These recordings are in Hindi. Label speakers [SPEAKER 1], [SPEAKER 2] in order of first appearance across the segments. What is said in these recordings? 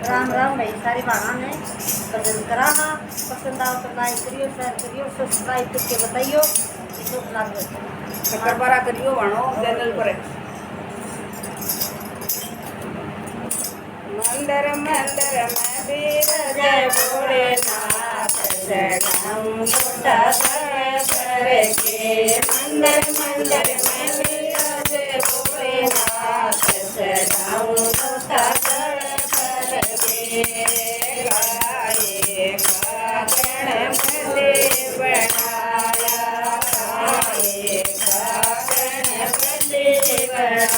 [SPEAKER 1] राम राम भाई सारी बाणा ने भजन करा हा। पसंद आओ तो लाइक करियो, शेयर करियो, सब्सक्राइब करके बताइयो इसको लाभ
[SPEAKER 2] शक्कर बारा करियो बाणो चैनल पर। मंदिर मंदिर में बिराजे भोलेनाथ, जगाऊं मोटा सर के। मंदिर मंदिर में बिराजे भोलेनाथ, जगाऊं मोटा सर के। गाये का गणपति बनाया, गाये का गणपति बनाया,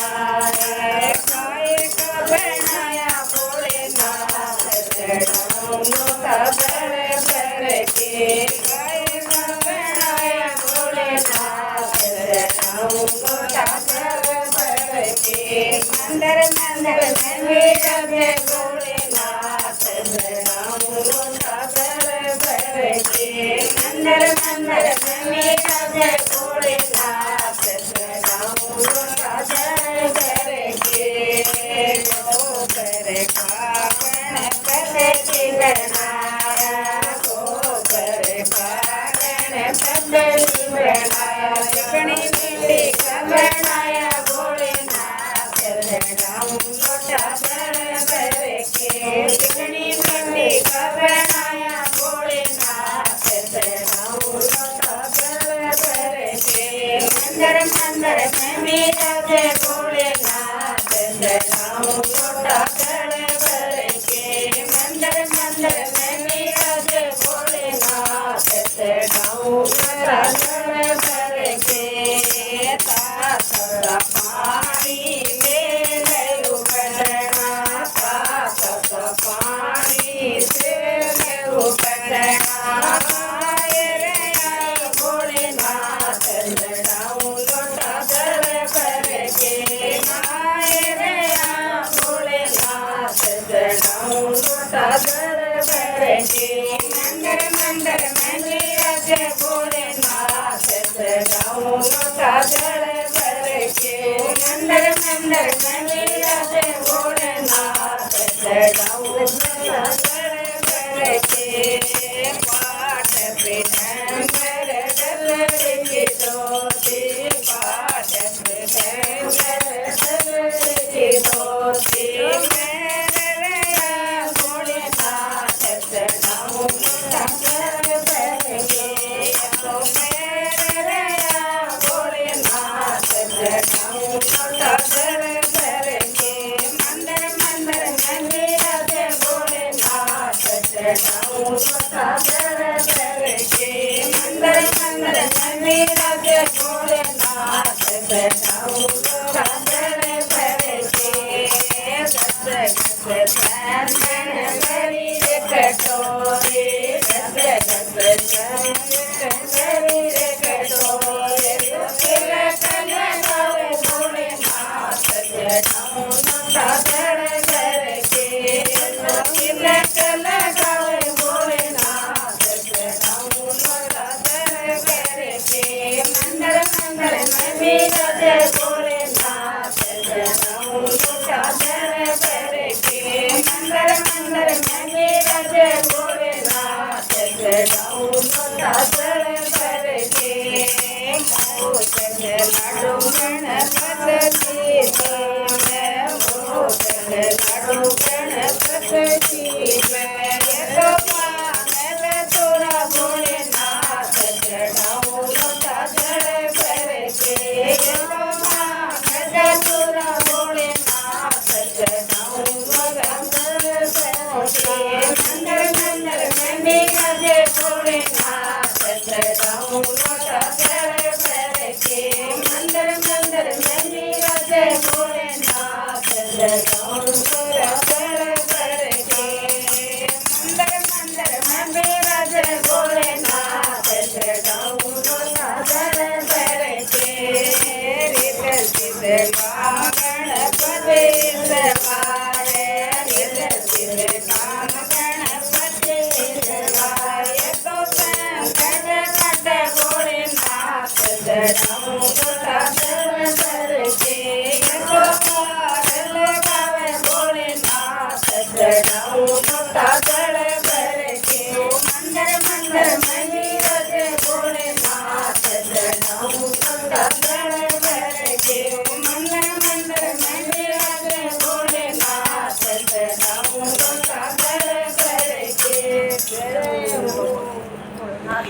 [SPEAKER 2] गाये का बनाया भोलेनाथ, जगाऊं का बर बर के। गाये का बनाया भोलेनाथ, जगाऊं का बर बर के। मंदिर मंदिर में बिराजे भोलेनाथ, जगाऊं का बर बर के। मंदिर मंदिर में बिराजे भोलेनाथ, जगाऊं का बर बर के। गोबर का गणपति बनाया, गोबर का गणपति बनाया, चिकनी मिट्टी का बनाया भोलेनाथ, जगाऊं लोटा बर बर के। चिकनी मिट्टी का बनाया भोलेनाथ, जगाऊं लोटा बर बर के। मंदिर मंदिर में बिराजे भोलेनाथ, जगाऊं लोटा बर बर के। मंदिर मंदिर में बिराजे भोलेनाथ, जगाऊं लोटा बर बर के। ताता पानी में लहू पड़ना, ताता पानी से लहू पड़ना। आए रे आए भोलेनाथ, जगाऊं लोटा बर बर के। आए रे आए भोलेनाथ, जगाऊं लोटा बर बर के। मंदिर मंदिर में बिराजे भोलेनाथ, जगाऊं लोटा बर बर के। मंदिर मंदिर में बिराजे भोलेनाथ, जगाऊं लोटा बर बर के। पाठ पीताम्बर डलर की धोती, पाठ पीताम्बर डलर की धोती। मेरे रैया भोलेनाथ, जगाऊं लोटा बर बर के। ओ मेरे रैया भोलेनाथ, जगाऊं लोटा बर बर के। मंदिर मंदिर में बिराजे भोलेनाथ, जगाऊं लोटा बर बर के। मंदिर मंदिर में बिराजे भोलेनाथ, जगाऊं लोटा बर बर के। दस दस चंदन भरी रे कटोरे, दस दस चंदन भरी रे कटोरे। तिलक लगावे भोलेनाथ, जगाऊं लोटा बर बर के। तिलक लगावे भोलेनाथ, जगाऊं लोटा बर बर के। मंदिर मंदिर में बिराजे भोलेनाथ, जगाऊं लोटा बर बर के। मंदिर मंदिर में बिराजे भोलेनाथ, जगाऊं लोटा बर बर के। मोदक लाडू गणपति में, मोदक लाडू गणपति में। तो पागल तोरा भोलेनाथ, जगाऊं लोटा बर बर के। तो पागल तोरा भोलेनाथ, जगाऊं लोटा बर बर के। मंदिर मंदिर में बिराजे भोलेनाथ, जगाऊं लोटा बर बर के। मंदिर मंदिर में बिराजे भोलेनाथ, जगाऊं लोटा बर बर के। मोटा जड़